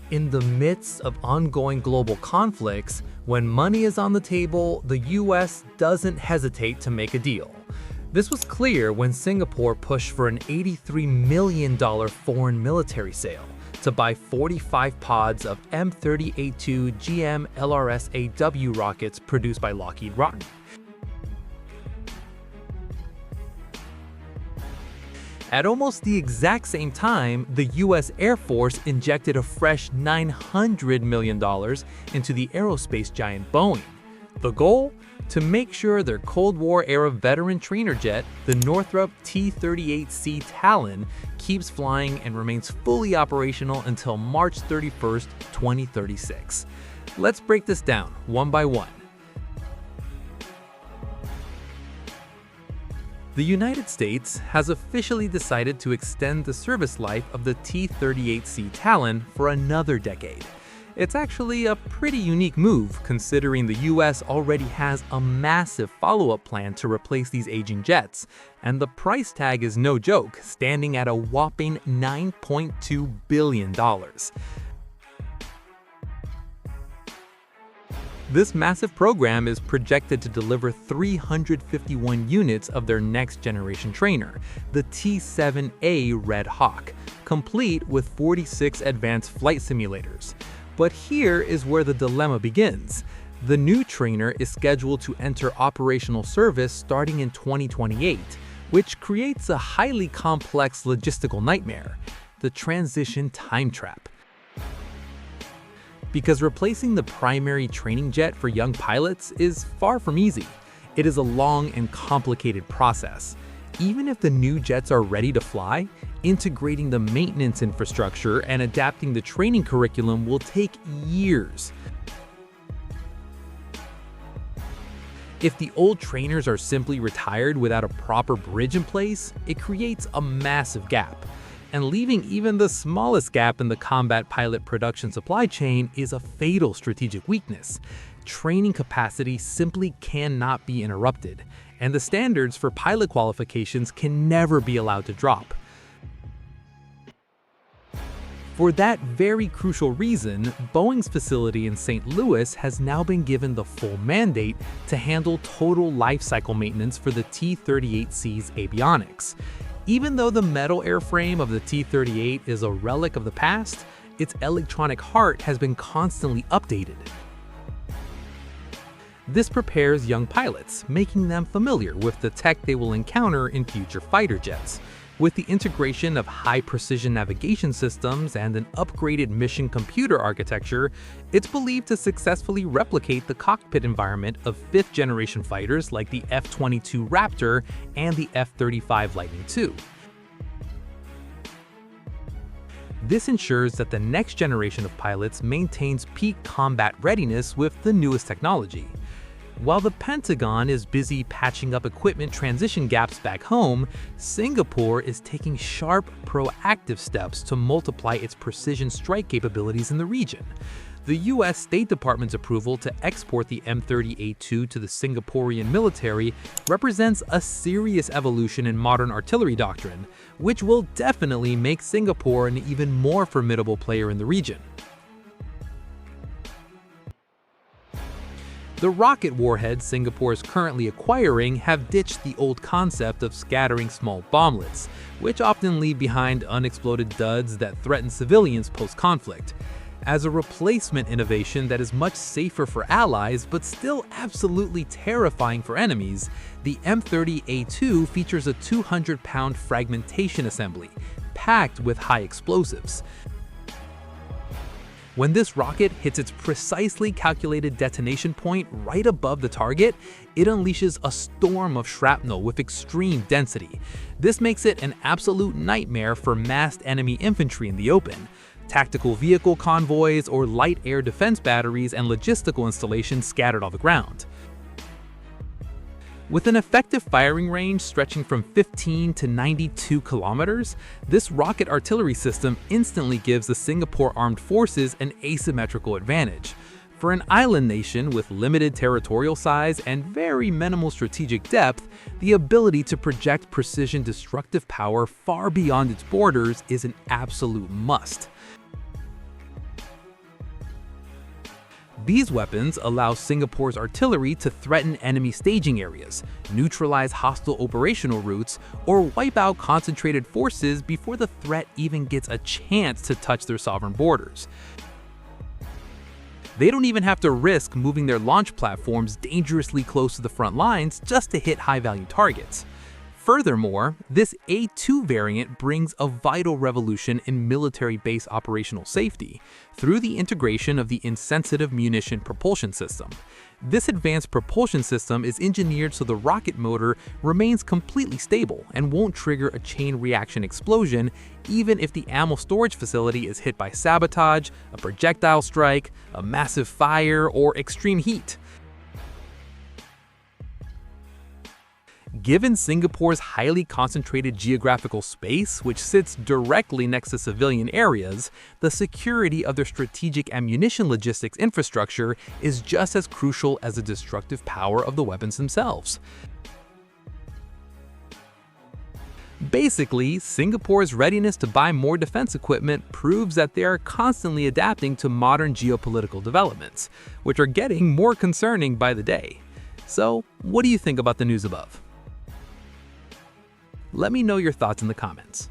In the midst of ongoing global conflicts, when money is on the table, the US doesn't hesitate to make a deal. This was clear when Singapore pushed for an $83 million foreign military sale to buy 45 pods of M30A2 GMLRS-AW rockets produced by Lockheed Martin. At almost the exact same time, the US Air Force injected a fresh $900 million into the aerospace giant Boeing. The goal? To make sure their Cold War-era veteran trainer jet, the Northrop T38C Talon, keeps flying and remains fully operational until March 31, 2036. Let's break this down one by one. The United States has officially decided to extend the service life of the T38C Talon for another decade. It's actually a pretty unique move, considering the US already has a massive follow-up plan to replace these aging jets, and the price tag is no joke, standing at a whopping $9.2 billion. This massive program is projected to deliver 351 units of their next-generation trainer, the T-7A Red Hawk, complete with 46 advanced flight simulators. But here is where the dilemma begins. The new trainer is scheduled to enter operational service starting in 2028, which creates a highly complex logistical nightmare: the transition time trap. Because replacing the primary training jet for young pilots is far from easy. It is a long and complicated process. Even if the new jets are ready to fly, integrating the maintenance infrastructure and adapting the training curriculum will take years. If the old trainers are simply retired without a proper bridge in place, it creates a massive gap. And leaving even the smallest gap in the combat pilot production supply chain is a fatal strategic weakness. Training capacity simply cannot be interrupted, and the standards for pilot qualifications can never be allowed to drop. For that very crucial reason, Boeing's facility in St. Louis has now been given the full mandate to handle total lifecycle maintenance for the T-38C's avionics. Even though the metal airframe of the T-38 is a relic of the past, its electronic heart has been constantly updated. This prepares young pilots, making them familiar with the tech they will encounter in future fighter jets. With the integration of high-precision navigation systems and an upgraded mission computer architecture, it's believed to successfully replicate the cockpit environment of fifth-generation fighters like the F-22 Raptor and the F-35 Lightning II. This ensures that the next generation of pilots maintains peak combat readiness with the newest technology. While the Pentagon is busy patching up equipment transition gaps back home, Singapore is taking sharp, proactive steps to multiply its precision strike capabilities in the region. The US State Department's approval to export the M30A2 to the Singaporean military represents a serious evolution in modern artillery doctrine, which will definitely make Singapore an even more formidable player in the region. The rocket warheads Singapore is currently acquiring have ditched the old concept of scattering small bomblets, which often leave behind unexploded duds that threaten civilians post-conflict. As a replacement innovation that is much safer for allies but still absolutely terrifying for enemies, the M30A2 features a 200-pound fragmentation assembly, packed with high explosives. When this rocket hits its precisely calculated detonation point right above the target, it unleashes a storm of shrapnel with extreme density. This makes it an absolute nightmare for massed enemy infantry in the open, tactical vehicle convoys, or light air defense batteries and logistical installations scattered on the ground. With an effective firing range stretching from 15 to 92 kilometers, this rocket artillery system instantly gives the Singapore Armed Forces an asymmetrical advantage. For an island nation with limited territorial size and very minimal strategic depth, the ability to project precision destructive power far beyond its borders is an absolute must. These weapons allow Singapore's artillery to threaten enemy staging areas, neutralize hostile operational routes, or wipe out concentrated forces before the threat even gets a chance to touch their sovereign borders. They don't even have to risk moving their launch platforms dangerously close to the front lines just to hit high-value targets. Furthermore, this A2 variant brings a vital revolution in military base operational safety through the integration of the insensitive munition propulsion system. This advanced propulsion system is engineered so the rocket motor remains completely stable and won't trigger a chain reaction explosion even if the ammo storage facility is hit by sabotage, a projectile strike, a massive fire, or extreme heat. Given Singapore's highly concentrated geographical space, which sits directly next to civilian areas, the security of their strategic ammunition logistics infrastructure is just as crucial as the destructive power of the weapons themselves. Basically, Singapore's readiness to buy more defense equipment proves that they are constantly adapting to modern geopolitical developments, which are getting more concerning by the day. So, what do you think about the news above? Let me know your thoughts in the comments.